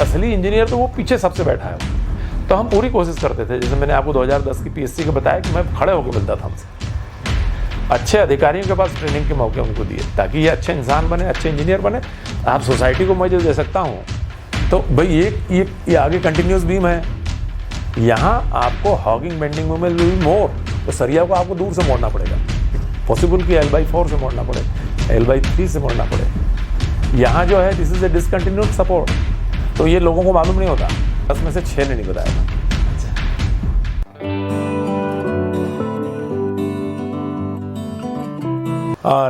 असली इंजीनियर तो वो पीछे सबसे बैठा है। तो हम पूरी कोशिश करते थे, जैसे मैंने आपको 2010 की पीएससी का बताया कि मैं खड़े होकर मिलता था हमसे, अच्छे अधिकारियों के पास ट्रेनिंग के मौके उनको दिए ताकि ये अच्छे इंसान बने, अच्छे इंजीनियर बने। आप सोसाइटी को मैं जो दे सकता हूँ, तो भाई ये आगे कंटिन्यूस बीम है, यहाँ आपको हॉगिंग बेंडिंग में विल बी मोर, तो सरिया को आपको दूर से मोड़ना पड़ेगा, पॉसिबल कि L/4 से मोड़ना पड़े, L/3 से मोड़ना पड़े। यहाँ जो है this is a discontinued support, तो ये लोगों को मालूम नहीं होता। 10 में से 6 ने नहीं बताया था।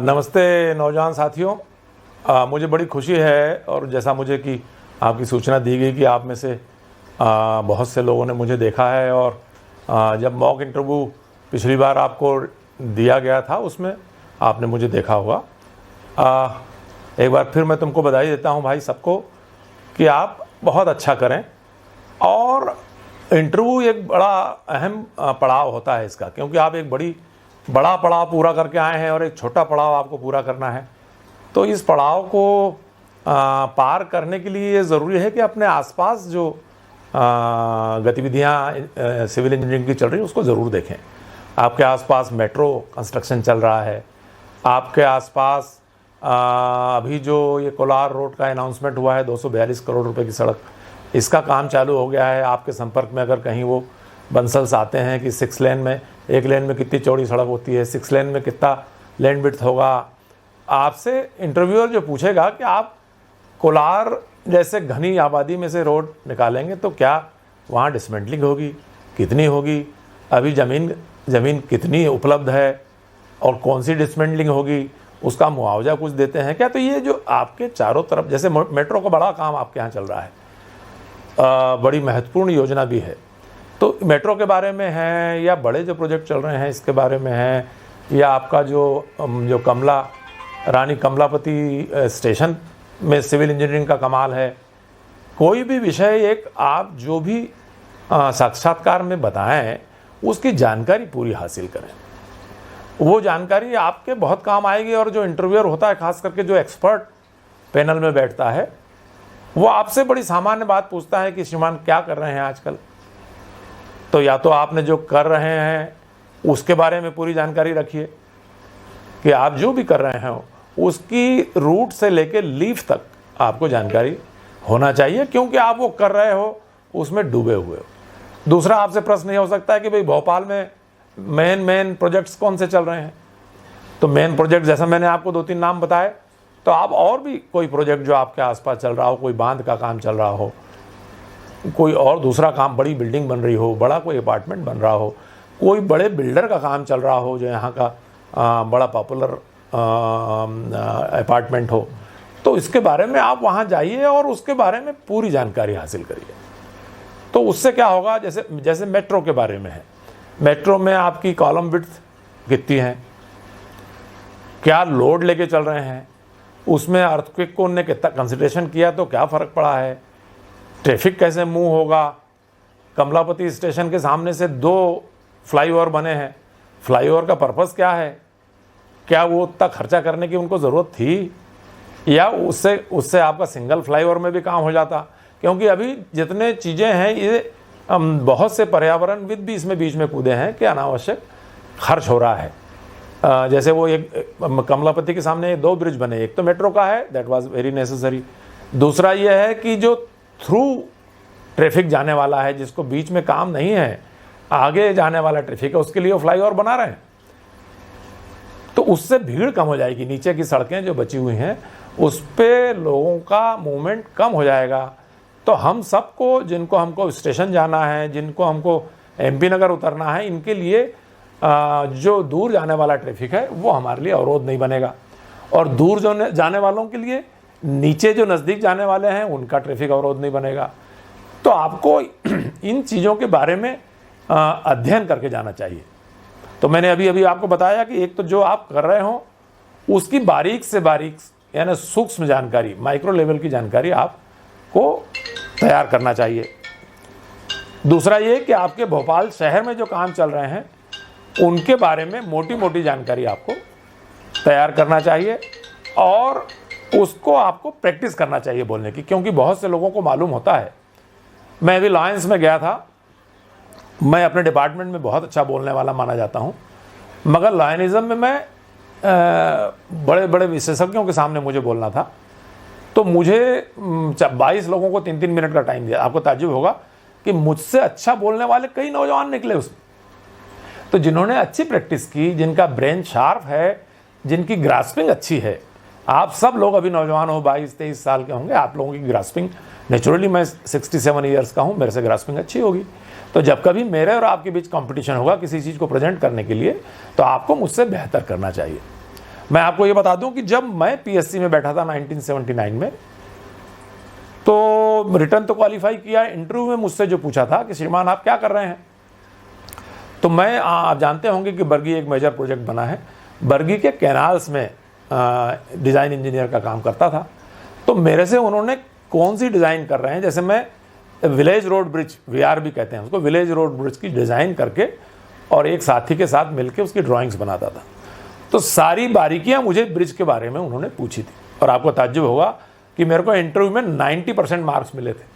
नमस्ते नौजवान साथियों, मुझे बड़ी खुशी है, और जैसा मुझे कि आपकी सूचना दी गई कि आप में से बहुत से लोगों ने मुझे देखा है, और जब मॉक इंटरव्यू पिछली बार आपको दिया गया था उसमें आपने मुझे देखा होगा। एक बार फिर मैं तुमको बधाई देता हूं भाई सबको कि आप बहुत अच्छा करें, और इंटरव्यू एक बड़ा अहम पड़ाव होता है इसका, क्योंकि आप एक बड़ा पड़ाव पूरा करके आए हैं और एक छोटा पड़ाव आपको पूरा करना है। तो इस पड़ाव को पार करने के लिए ये ज़रूरी है कि अपने आसपास जो गतिविधियाँ सिविल इंजीनियरिंग की चल रही है उसको ज़रूर देखें। आपके आसपास मेट्रो कंस्ट्रक्शन चल रहा है, आपके आसपास अभी जो ये कोलार रोड का अनाउंसमेंट हुआ है 242 करोड़ रुपए की सड़क, इसका काम चालू हो गया है। आपके संपर्क में अगर कहीं वो बंसल्स आते हैं कि 6 लेन में, एक लेन में कितनी चौड़ी सड़क होती है, 6 लेन में कितना लेन विड्थ होगा, आपसे इंटरव्यूअर जो पूछेगा कि आप कोलार जैसे घनी आबादी में से रोड निकालेंगे तो क्या वहाँ डिसमेंटलिंग होगी, कितनी होगी, अभी ज़मीन कितनी उपलब्ध है और कौन सी डिसमेंटलिंग होगी, उसका मुआवजा कुछ देते हैं क्या। तो ये जो आपके चारों तरफ, जैसे मेट्रो का बड़ा काम आपके यहाँ चल रहा है, बड़ी महत्वपूर्ण योजना भी है, तो मेट्रो के बारे में है या बड़े जो प्रोजेक्ट चल रहे हैं इसके बारे में है, या आपका जो रानी कमलापति स्टेशन में सिविल इंजीनियरिंग का कमाल है, कोई भी विषय एक आप जो भी साक्षात्कार में बताएं उसकी जानकारी पूरी हासिल करें। वो जानकारी आपके बहुत काम आएगी, और जो इंटरव्यूअर होता है, खास करके जो एक्सपर्ट पैनल में बैठता है, वो आपसे बड़ी सामान्य बात पूछता है कि श्रीमान क्या कर रहे हैं आजकल। तो या तो आपने जो कर रहे हैं उसके बारे में पूरी जानकारी रखिए कि आप जो भी कर रहे हैं उसकी रूट से लेकर लीफ तक आपको जानकारी होना चाहिए, क्योंकि आप वो कर रहे हो उसमें डूबे हुए हो। दूसरा आपसे प्रश्न ये हो सकता है कि भाई भोपाल में मेन प्रोजेक्ट्स कौन से चल रहे हैं। तो मेन प्रोजेक्ट जैसा मैंने आपको 2-3 नाम बताए, तो आप और भी कोई प्रोजेक्ट जो आपके आसपास चल रहा हो, कोई बांध का काम चल रहा हो, कोई और दूसरा काम, बड़ी बिल्डिंग बन रही हो, बड़ा कोई अपार्टमेंट बन रहा हो, कोई बड़े बिल्डर का काम चल रहा हो जो यहाँ का बड़ा पॉपुलर अपार्टमेंट हो, तो इसके बारे में आप वहाँ जाइए और उसके बारे में पूरी जानकारी हासिल करिए। तो उससे क्या होगा, जैसे मेट्रो के बारे में है, मेट्रो में आपकी कॉलम विड्थ कितनी है, क्या लोड लेके चल रहे हैं, उसमें अर्थक्वेक को उन्होंने कितना कंसिडरेशन किया तो क्या फ़र्क पड़ा है, ट्रैफिक कैसे मूव होगा। कमलापति स्टेशन के सामने से 2 फ्लाईओवर बने हैं, फ्लाईओवर का पर्पज़ क्या है, क्या वो उतना खर्चा करने की उनको ज़रूरत थी, या उससे आपका सिंगल फ्लाईओवर में भी काम हो जाता। क्योंकि अभी जितने चीज़ें हैं ये बहुत से पर्यावरणविद भी इसमें बीच में कूदे हैं कि अनावश्यक खर्च हो रहा है। जैसे वो एक कमलापति के सामने 2 ब्रिज बने, एक तो मेट्रो का है, दैट वाज वेरी नेसेसरी, दूसरा ये है कि जो थ्रू ट्रैफिक जाने वाला है, जिसको बीच में काम नहीं है, आगे जाने वाला ट्रैफिक है, उसके लिए वो फ्लाईओवर बना रहे हैं। तो उससे भीड़ कम हो जाएगी, नीचे की सड़कें जो बची हुई हैं उस पे लोगों का मूवमेंट कम हो जाएगा। तो हम सबको, जिनको हमको स्टेशन जाना है, जिनको हमको MP नगर उतरना है, इनके लिए जो दूर जाने वाला ट्रैफिक है वो हमारे लिए अवरोध नहीं बनेगा, और दूर जो जाने वालों के लिए, नीचे जो नज़दीक जाने वाले हैं उनका ट्रैफिक अवरोध नहीं बनेगा। तो आपको इन चीज़ों के बारे में अध्ययन करके जाना चाहिए। तो मैंने अभी आपको बताया कि एक तो जो आप कर रहे हो उसकी बारीक से बारीक यानी सूक्ष्म जानकारी, माइक्रो लेवल की जानकारी आपको तैयार करना चाहिए। दूसरा ये कि आपके भोपाल शहर में जो काम चल रहे हैं उनके बारे में मोटी मोटी जानकारी आपको तैयार करना चाहिए, और उसको आपको प्रैक्टिस करना चाहिए बोलने की, क्योंकि बहुत से लोगों को मालूम होता है। मैं अभी लॉयंस में गया था, मैं अपने डिपार्टमेंट में बहुत अच्छा बोलने वाला माना जाता हूँ, मगर लॉयनिज़म में मैं बड़े बड़े विशेषज्ञों के सामने मुझे बोलना था, तो मुझे 22 लोगों को 3-3 मिनट का टाइम दिया। आपको ताज्जुब होगा कि मुझसे अच्छा बोलने वाले कई नौजवान निकले उसमें। तो जिन्होंने अच्छी प्रैक्टिस की, जिनका ब्रेन शार्प है, जिनकी ग्रास्पिंग अच्छी है, आप सब लोग अभी नौजवान हो, 22-23 साल के होंगे, आप लोगों की ग्रास्पिंग नेचुरली, मैं 67 ईयर्स का हूँ, मेरे से ग्रास्पिंग अच्छी होगी। तो जब कभी मेरे और आपके बीच कंपटीशन होगा किसी चीज़ को प्रेजेंट करने के लिए, तो आपको मुझसे बेहतर करना चाहिए। मैं आपको ये बता दूं कि जब मैं पीएससी में बैठा था 1979 में, तो रिटर्न तो क्वालिफाई किया, इंटरव्यू में मुझसे जो पूछा था कि श्रीमान आप क्या कर रहे हैं, तो मैं, आप जानते होंगे कि बरगी एक मेजर प्रोजेक्ट बना है, बरगी के कैनाल्स में डिज़ाइन इंजीनियर का काम करता था। तो मेरे से उन्होंने कौन सी डिज़ाइन कर रहे हैं, जैसे मैं विलेज रोड ब्रिज, वीआर भी कहते हैं उसको, विलेज रोड ब्रिज की डिज़ाइन करके और एक साथी के साथ मिलके उसकी ड्राइंग्स बनाता था। तो सारी बारीकियां मुझे ब्रिज के बारे में उन्होंने पूछी थी, और आपको ताज्जुब होगा कि मेरे को इंटरव्यू में 90% मार्क्स मिले थे।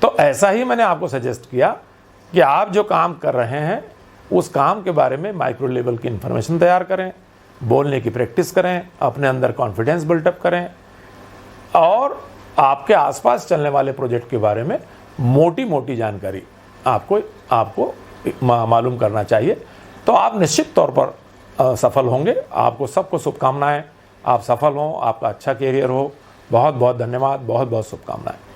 तो ऐसा ही मैंने आपको सजेस्ट किया कि आप जो काम कर रहे हैं उस काम के बारे में माइक्रो लेवल की इन्फॉर्मेशन तैयार करें, बोलने की प्रैक्टिस करें, अपने अंदर कॉन्फिडेंस बिल्टअप करें, और आपके आसपास चलने वाले प्रोजेक्ट के बारे में मोटी मोटी जानकारी आपको मालूम करना चाहिए। तो आप निश्चित तौर पर सफल होंगे। आपको सबको शुभकामनाएं, आप सफल हों, आपका अच्छा कैरियर हो। बहुत बहुत धन्यवाद, बहुत बहुत शुभकामनाएं।